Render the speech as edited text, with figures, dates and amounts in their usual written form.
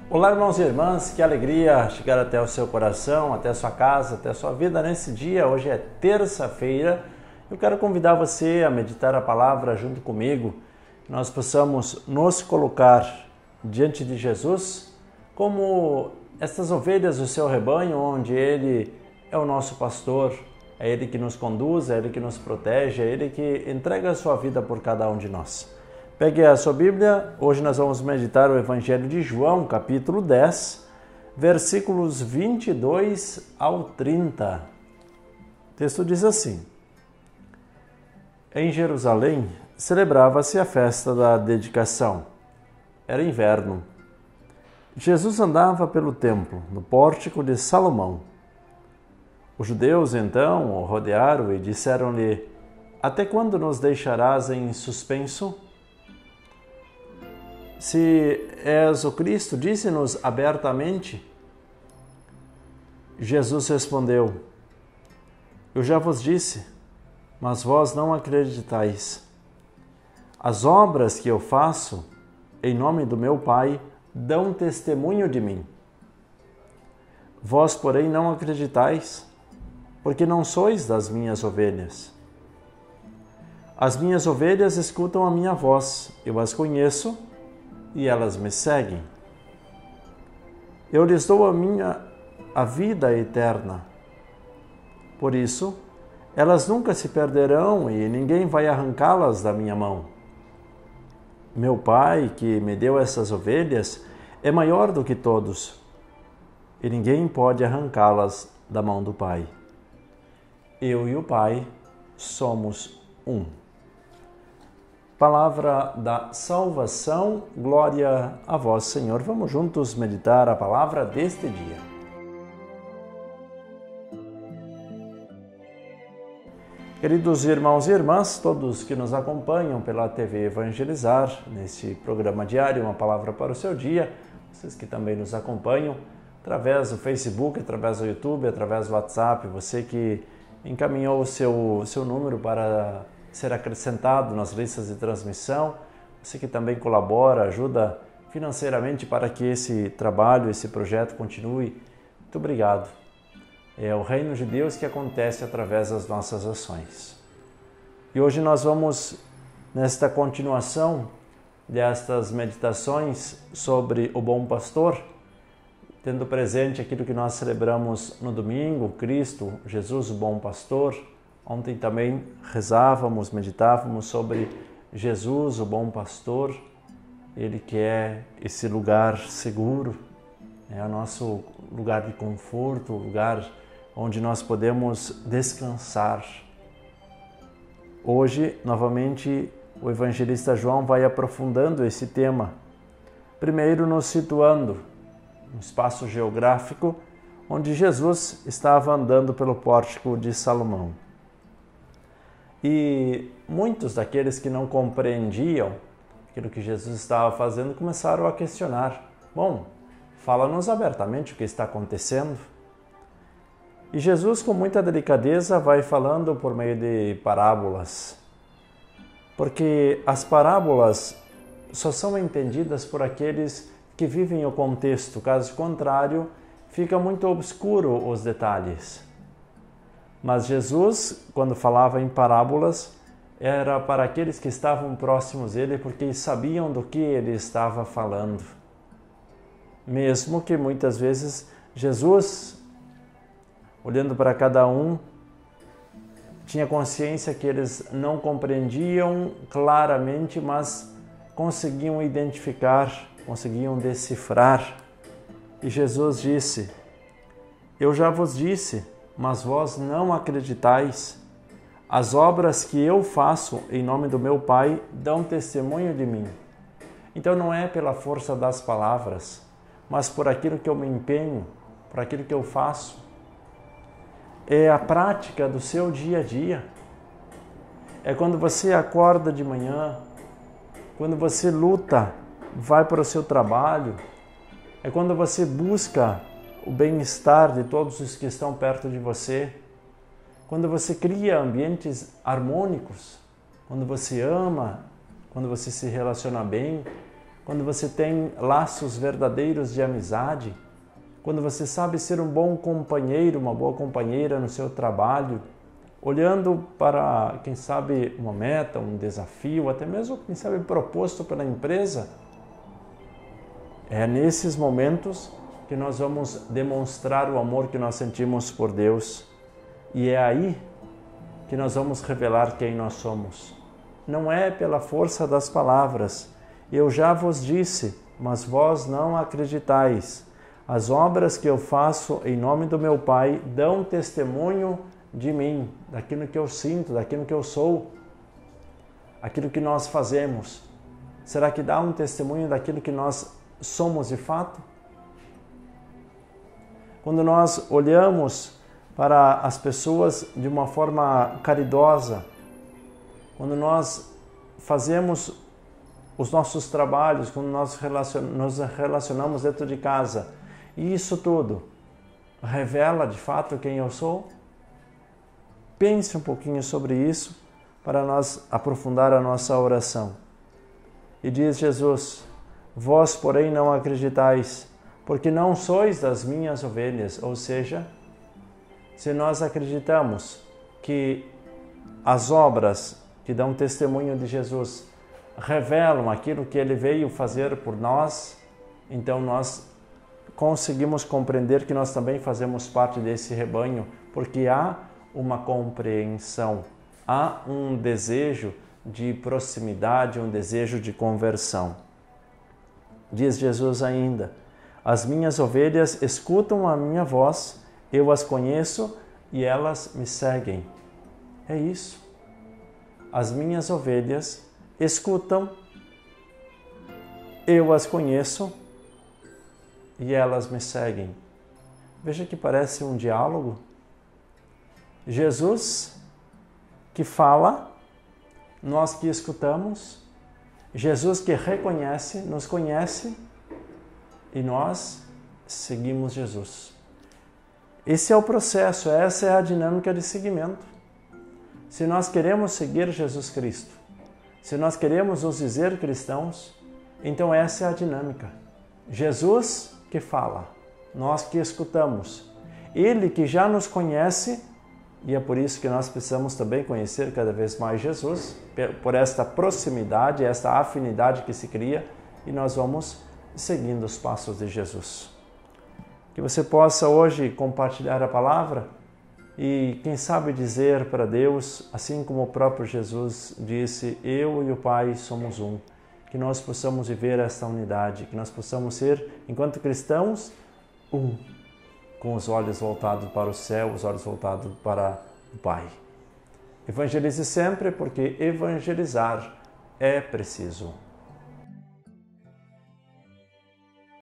Olá, irmãos e irmãs, que alegria chegar até o seu coração, até a sua casa, até a sua vida nesse dia. Hoje é terça-feira. Eu quero convidar você a meditar a palavra junto comigo, que nós possamos nos colocar diante de Jesus como estas ovelhas do seu rebanho, onde Ele é o nosso pastor, é Ele que nos conduz, é Ele que nos protege, é Ele que entrega a sua vida por cada um de nós. Pegue a sua Bíblia, hoje nós vamos meditar o Evangelho de João, capítulo 10, versículos 22 ao 30. O texto diz assim: Em Jerusalém celebrava-se a festa da dedicação. Era inverno. Jesus andava pelo templo, no pórtico de Salomão. Os judeus então o rodearam e disseram-lhe: Até quando nos deixarás em suspenso? Se és o Cristo, disse-nos abertamente. Jesus respondeu: Eu já vos disse, mas vós não acreditais. As obras que eu faço, em nome do meu Pai, dão testemunho de mim. Vós, porém, não acreditais, porque não sois das minhas ovelhas. As minhas ovelhas escutam a minha voz, eu as conheço e elas me seguem. Eu lhes dou a vida eterna. Por isso, elas nunca se perderão e ninguém vai arrancá-las da minha mão. Meu Pai, que me deu essas ovelhas, é maior do que todos, e ninguém pode arrancá-las da mão do Pai. Eu e o Pai somos um. Palavra da salvação, glória a vós, Senhor. Vamos juntos meditar a palavra deste dia. Queridos irmãos e irmãs, todos que nos acompanham pela TV Evangelizar, nesse programa diário, uma palavra para o seu dia, vocês que também nos acompanham através do Facebook, através do YouTube, através do WhatsApp, você que encaminhou o seu número para ser acrescentado nas listas de transmissão, você que também colabora, ajuda financeiramente para que esse trabalho, esse projeto continue. Muito obrigado. É o reino de Deus que acontece através das nossas ações. E hoje nós vamos, nesta continuação destas meditações sobre o bom pastor, tendo presente aquilo que nós celebramos no domingo, Cristo, Jesus, o bom pastor. Ontem também rezávamos, meditávamos sobre Jesus, o bom pastor, Ele que é esse lugar seguro, é o nosso lugar de conforto, o lugar onde nós podemos descansar. Hoje, novamente, o evangelista João vai aprofundando esse tema, primeiro nos situando no espaço geográfico onde Jesus estava andando pelo pórtico de Salomão. E muitos daqueles que não compreendiam aquilo que Jesus estava fazendo começaram a questionar. Bom, fala-nos abertamente o que está acontecendo. E Jesus, com muita delicadeza, vai falando por meio de parábolas. Porque as parábolas só são entendidas por aqueles que vivem o contexto. Caso contrário, fica muito obscuro os detalhes. Mas Jesus, quando falava em parábolas, era para aqueles que estavam próximos dele, porque sabiam do que ele estava falando. Mesmo que muitas vezes Jesus, olhando para cada um, tinha consciência que eles não compreendiam claramente, mas conseguiam identificar, conseguiam decifrar. E Jesus disse: Eu já vos disse, mas vós não acreditais. As obras que eu faço em nome do meu Pai dão testemunho de mim. Então não é pela força das palavras, mas por aquilo que eu me empenho, por aquilo que eu faço. É a prática do seu dia a dia. É quando você acorda de manhã, quando você luta, vai para o seu trabalho, é quando você busca o bem-estar de todos os que estão perto de você, quando você cria ambientes harmônicos, quando você ama, quando você se relaciona bem, quando você tem laços verdadeiros de amizade, quando você sabe ser um bom companheiro, uma boa companheira no seu trabalho, olhando para, quem sabe, uma meta, um desafio, até mesmo, quem sabe, proposto pela empresa. É nesses momentos que nós vamos demonstrar o amor que nós sentimos por Deus. E é aí que nós vamos revelar quem nós somos. Não é pela força das palavras. Eu já vos disse, mas vós não acreditais. As obras que eu faço em nome do meu Pai dão testemunho de mim, daquilo que eu sinto, daquilo que eu sou, aquilo que nós fazemos. Será que dá um testemunho daquilo que nós somos de fato? Quando nós olhamos para as pessoas de uma forma caridosa, quando nós fazemos os nossos trabalhos, quando nós nos relacionamos dentro de casa, e isso tudo revela de fato quem eu sou? Pense um pouquinho sobre isso para nós aprofundar a nossa oração. E diz Jesus: vós, porém, não acreditais, porque não sois das minhas ovelhas. Ou seja, se nós acreditamos que as obras que dão testemunho de Jesus revelam aquilo que Ele veio fazer por nós, então nós conseguimos compreender que nós também fazemos parte desse rebanho, porque há uma compreensão, há um desejo de proximidade, um desejo de conversão. Diz Jesus ainda: as minhas ovelhas escutam a minha voz, eu as conheço e elas me seguem. É isso. As minhas ovelhas escutam, eu as conheço e elas me seguem. Veja que parece um diálogo. Jesus que fala, nós que escutamos, Jesus que reconhece, nos conhece e nós seguimos Jesus. Esse é o processo, essa é a dinâmica de seguimento. Se nós queremos seguir Jesus Cristo, se nós queremos nos dizer cristãos, então essa é a dinâmica. Jesus que fala, nós que escutamos, Ele que já nos conhece, e é por isso que nós precisamos também conhecer cada vez mais Jesus, por esta proximidade, esta afinidade que se cria, e nós vamos seguindo os passos de Jesus. Que você possa hoje compartilhar a palavra e, quem sabe, dizer para Deus, assim como o próprio Jesus disse: eu e o Pai somos um. Que nós possamos viver esta unidade, que nós possamos ser, enquanto cristãos, um, com os olhos voltados para o céu, os olhos voltados para o Pai. Evangelize sempre, porque evangelizar é preciso.